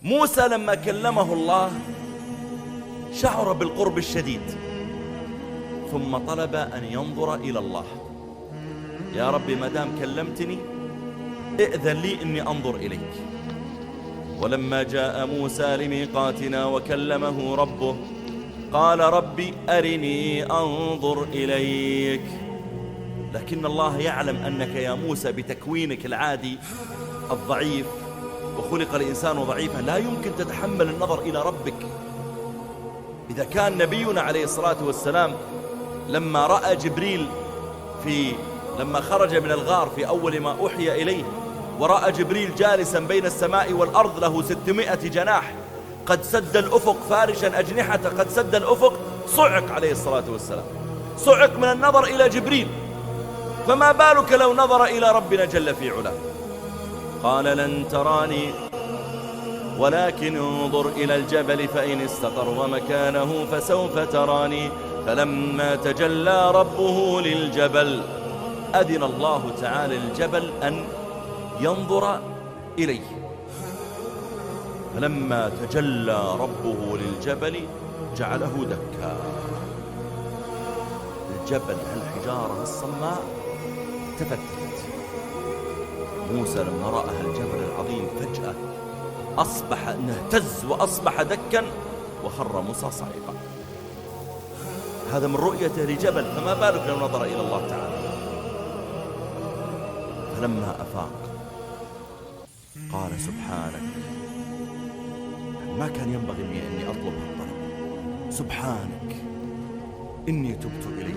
موسى لما كلمه الله شعر بالقرب الشديد، ثم طلب أن ينظر إلى الله. يا ربي ما دام كلمتني ائذن لي إني أنظر إليك. ولما جاء موسى لميقاتنا وكلمه ربه قال ربي أرني أنظر إليك. لكن الله يعلم أنك يا موسى بتكوينك العادي الضعيف، وخلق الإنسان ضعيفا، لا يمكن تتحمل النظر إلى ربك. إذا كان نبينا عليه الصلاة والسلام لما رأى جبريل لما خرج من الغار في أول ما أوحي إليه، ورأى جبريل جالسا بين السماء والأرض له 600 جناح قد سد الأفق، فارشا أجنحته قد سد الأفق، صعق عليه الصلاة والسلام، صعق من النظر إلى جبريل، فما بالك لو نظر إلى ربنا جل في علاه. قال لن تراني ولكن انظر إلى الجبل فإن استقر مكانه فسوف تراني. فلما تجلى ربه للجبل أذن الله تعالى للجبل أن ينظر إليه. فلما تجلى ربه للجبل جعله دكا. الجبل الحجارة الصماء تفتت. موسى لما رأى الجبل العظيم فجأة أصبح اهتز وأصبح دكا وخر موسى صعقا. هذا من رؤيته لجبل، فما بالك لو نظر إلى الله تعالى. فلما أفاق قال سبحانك، ما كان ينبغي أني أطلب الطلب، سبحانك إني تبت إليك